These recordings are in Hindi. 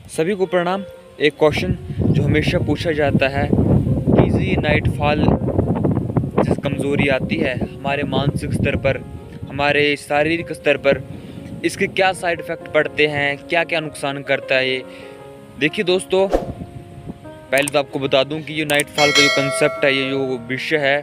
सभी को प्रणाम। एक क्वेश्चन जो हमेशा पूछा जाता है, इजी नाइट फॉल से कमज़ोरी आती है हमारे मानसिक स्तर पर, हमारे शारीरिक स्तर पर, इसके क्या साइड इफ़ेक्ट पड़ते हैं, क्या क्या नुकसान करता है ये। देखिए दोस्तों, पहले तो आपको बता दूं कि ये नाइट फॉल का जो कंसेप्ट है, ये जो विषय है,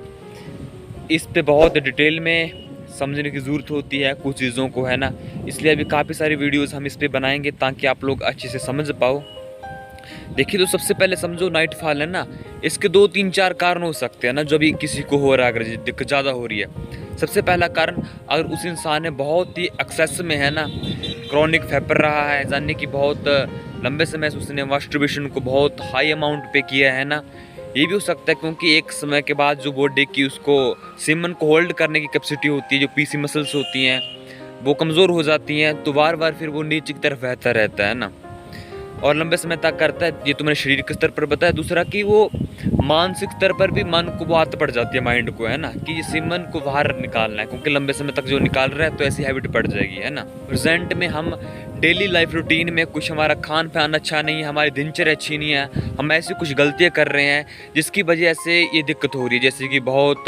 इस पे बहुत डिटेल में समझने की ज़रूरत होती है कुछ चीज़ों को, है ना। इसलिए अभी काफ़ी सारी वीडियोज़ हम इस पे बनाएंगे ताकि आप लोग अच्छे से समझ पाओ। देखिए तो सबसे पहले समझो, नाइट फॉल है ना, इसके 2 3 4 कारण हो सकते हैं ना, जो भी किसी को हो रहा है, अगर दिक्कत ज़्यादा हो रही है। सबसे पहला कारण, अगर उस इंसान ने बहुत ही एक्सेस में, है ना, क्रॉनिक फेपर रहा है, यानी कि बहुत लंबे समय से उसने मास्टरबेशन को बहुत हाई अमाउंट पे किया है ना। ये भी हो सकता है क्योंकि एक समय के बाद जो बॉडी की उसको सीमन को होल्ड करने की कैपेसिटी होती है, जो पीसी मसल्स होती हैं, वो कमज़ोर हो जाती हैं, तो बार बार फिर वो नीचे की तरफ बहता रहता है ना, और लंबे समय तक करता है। ये तो मैंने शारीरिक स्तर पर बताया। दूसरा कि वो मानसिक स्तर पर भी मन को वो आदत पड़ जाती है, माइंड को, है ना, कि ये सीमन को बाहर निकालना है, क्योंकि लंबे समय तक जो निकाल रहा है तो ऐसी हैबिट पड़ जाएगी, है ना। प्रेजेंट में हम डेली लाइफ रूटीन में कुछ हमारा खान पान अच्छा नहीं है, हमारी दिनचर्या अच्छी नहीं है, हम ऐसी कुछ गलतियाँ कर रहे हैं जिसकी वजह से ये दिक्कत हो रही है। जैसे कि बहुत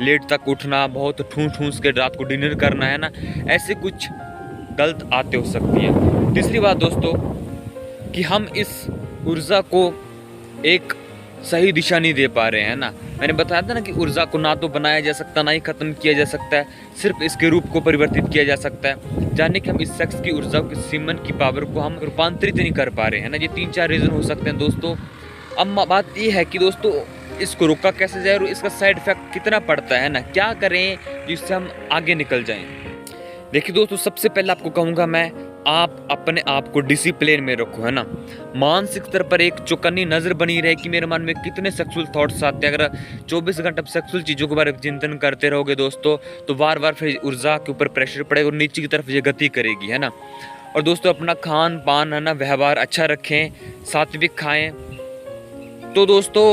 लेट तक उठना, बहुत ठूस ठूस के रात को डिनर करना, है ना, ऐसे कुछ गलत आते हो सकती हैं। तीसरी बात दोस्तों, कि हम इस ऊर्जा को एक सही दिशा नहीं दे पा रहे हैं ना। मैंने बताया था ना कि ऊर्जा को ना तो बनाया जा सकता, ना ही ख़त्म किया जा सकता है, सिर्फ इसके रूप को परिवर्तित किया जा सकता है। जाने कि हम इस सेक्स की ऊर्जा की सीमन की पावर को हम रूपांतरित नहीं कर पा रहे हैं ना। ये 3 4 रीज़न हो सकते हैं दोस्तों। अब बात ये है कि दोस्तों, इसको रोका कैसे जाए और इसका साइड इफेक्ट कितना पड़ता है ना, क्या करें जिससे हम आगे निकल जाएं। देखिए दोस्तों, सबसे पहले आपको कहूँगा मैं, आप अपने आप को डिसिप्लिन में रखो, है ना। मानसिक स्तर पर एक चौकन्नी नज़र बनी रहे कि मेरे मन में कितने सेक्सुअल थॉट्स आते हैं। अगर 24 घंटे सेक्सुअल चीज़ों के बारे में चिंतन करते रहोगे दोस्तों, तो बार बार फिर ऊर्जा के ऊपर प्रेशर पड़ेगा और नीचे की तरफ ये गति करेगी, है ना। और दोस्तों, अपना खान पान, है ना, व्यवहार अच्छा रखें, सात्विक खाएँ तो दोस्तों,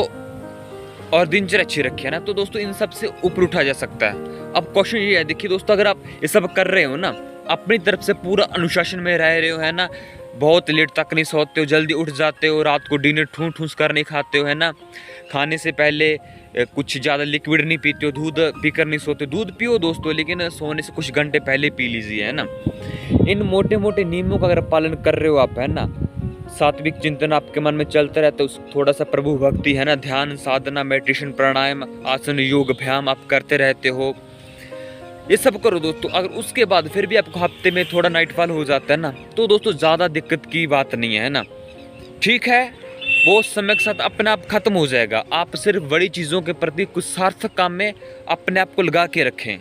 और दिनचर्या अच्छी रखिए ना, तो दोस्तों इन सब से ऊपर उठा जा सकता है। अब क्वेश्चन ये है, देखिए दोस्तों, अगर आप ये सब कर रहे हो ना, अपनी तरफ से पूरा अनुशासन में रह रहे हो, है ना, बहुत लेट तक नहीं सोते हो, जल्दी उठ जाते हो, रात को डिनर ठूस ठूस कर नहीं खाते हो, है ना, खाने से पहले कुछ ज़्यादा लिक्विड नहीं पीते हो, दूध पीकर नहीं सोते। दूध पियो दोस्तों, लेकिन सोने से कुछ घंटे पहले पी लीजिए, है ना। इन मोटे मोटे नियमों का अगर पालन कर रहे हो आप, है ना, सात्विक चिंतन आपके मन में चलता रहता है, थोड़ा सा प्रभु भक्ति, है ना, ध्यान साधना, मेडिटेशन, प्राणायाम, आसन, योग, व्यायाम आप करते रहते हो, ये सब करो दोस्तों। अगर उसके बाद फिर भी आपको हफ्ते में थोड़ा नाइट फॉल हो जाता है ना, तो दोस्तों ज़्यादा दिक्कत की बात नहीं है ना, ठीक है, वो समय के साथ अपने आप खत्म हो जाएगा। आप सिर्फ बड़ी चीज़ों के प्रति कुछ सार्थक काम में अपने आप को लगा के रखें।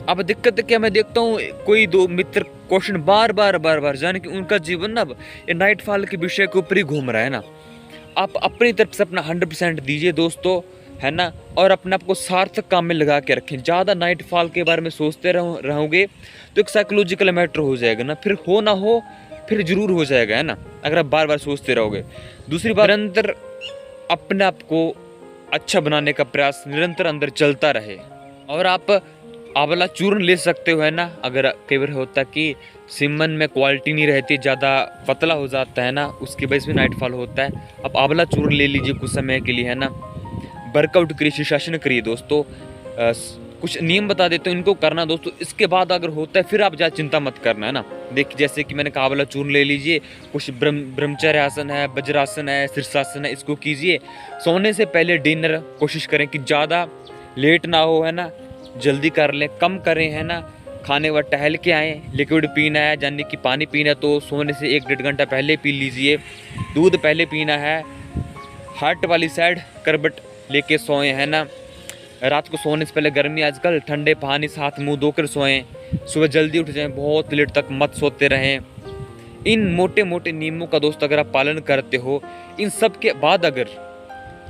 अब दिक्कत क्या, मैं देखता हूँ कोई दो मित्र क्वेश्चन बार बार जाने कि उनका जीवन ना ये नाइट फॉल के विषय के ऊपर ही घूम रहा है ना। आप अपनी तरफ से अपना 100% दीजिए दोस्तों, है ना, और अपने आप को सार्थक काम में लगा के रखें। ज़्यादा नाइट फॉल के बारे में सोचते रहोगे तो एक साइकोलॉजिकल मैटर हो जाएगा ना, फिर हो ना हो फिर जरूर हो जाएगा, है ना, अगर आप बार बार सोचते रहोगे। दूसरी बात, निरंतर अपने आप को अच्छा बनाने का प्रयास निरंतर अंदर चलता रहे। और आप आंवला चूर्ण ले सकते हो, है ना, अगर कई बार होता है कि सीमन में क्वालिटी नहीं रहती, ज़्यादा पतला हो जाता है ना, उसकी वजह से नाइट फॉल होता है। आप आंवला चूर्ण ले लीजिए कुछ समय के लिए, है ना, वर्कआउट करिए, शीर्षासन करिए दोस्तों। कुछ नियम बता देते हो, इनको करना दोस्तों। इसके बाद अगर होता है फिर आप ज़्यादा चिंता मत करना, है ना। देखिए जैसे कि मैंने कहा, आंवला चूर्ण ले लीजिए, कुछ ब्रह्मचर्य आसन है, वज्रासन है, शीर्षासन है, इसको कीजिए। सोने से पहले डिनर कोशिश करें कि ज़्यादा लेट ना हो, है ना, जल्दी कर लें, कम करें, है ना, खाने के बाद टहल के आएँ। लिक्विड पीना है, यानी कि पानी पीना है, तो सोने से 1 1.5 घंटा पहले पी लीजिए। दूध पहले पीना है, हार्ट वाली साइड करबट लेके सोएं, है ना। रात को सोने से पहले, गर्मी आजकल, ठंडे पानी से हाथ मुंह धोकर सोएं। सुबह जल्दी उठ जाएं, बहुत लेट तक मत सोते रहें। इन मोटे मोटे नियमों का दोस्त अगर आप पालन करते हो, इन सब के बाद अगर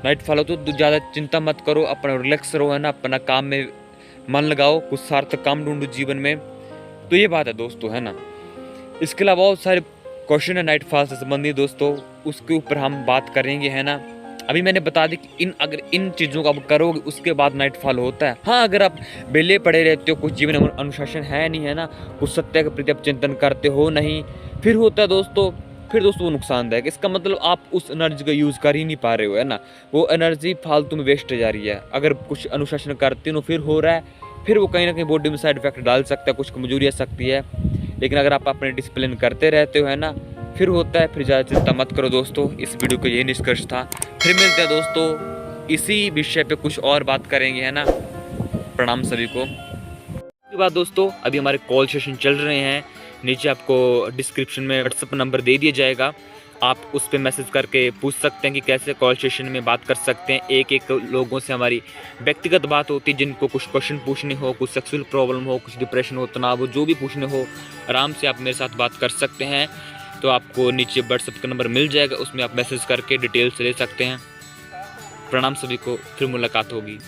नाइट फॉल हो तो ज़्यादा चिंता मत करो, अपना रिलैक्स रहो, है ना, अपना काम में मन लगाओ, कुछ सार्थक काम ढूंढो जीवन में। तो ये बात है दोस्तों, है ना। इसके अलावा बहुत सारे क्वेश्चन है नाइट फॉल से संबंधित दोस्तों, उसके ऊपर हम बात करेंगे, है ना। अभी मैंने बता दी कि अगर इन चीज़ों को आप करोगे उसके बाद नाइट फॉल होता है। हाँ, अगर आप बेले पड़े रहते हो, कुछ जीवन अनुशासन है नहीं, है ना, कुछ सत्य के प्रति आप चिंतन करते हो नहीं, फिर होता है दोस्तों फिर दोस्तों वो नुकसानदायक। इसका मतलब आप उस एनर्जी का यूज़ कर ही नहीं पा रहे हो, है ना। वो एनर्जी फालतू में वेस्ट जा रही है। अगर कुछ अनुशासन करते हो फिर हो रहा है, फिर वो कहीं ना कहीं बॉडी में साइड इफेक्ट डाल सकता है, कुछ कमजोरी आ सकती है। लेकिन अगर आप अपने डिसिप्लिन करते रहते हो, है ना, फिर होता है। फिर ज़्यादा चिंता मत करो दोस्तों। इस वीडियो का यही निष्कर्ष था। फिर मिलते हैं दोस्तों, इसी विषय पे कुछ और बात करेंगे, है ना। प्रणाम सभी को। उसके बाद दोस्तों अभी हमारे कॉल सेशन चल रहे हैं। नीचे आपको डिस्क्रिप्शन में व्हाट्सअप नंबर दे दिया जाएगा, आप उस पर मैसेज करके पूछ सकते हैं कि कैसे कॉल सेशन में बात कर सकते हैं। एक एक लोगों से हमारी व्यक्तिगत बात होती है, जिनको कुछ क्वेश्चन पूछने हो, कुछ सेक्सुअल प्रॉब्लम हो, कुछ डिप्रेशन हो, तनाव हो, जो भी पूछने हो, आराम से आप मेरे साथ बात कर सकते हैं। तो आपको नीचे व्हाट्सअप का नंबर मिल जाएगा, उसमें आप मैसेज करके डिटेल्स ले सकते हैं। प्रणाम सभी को, फिर मुलाकात होगी।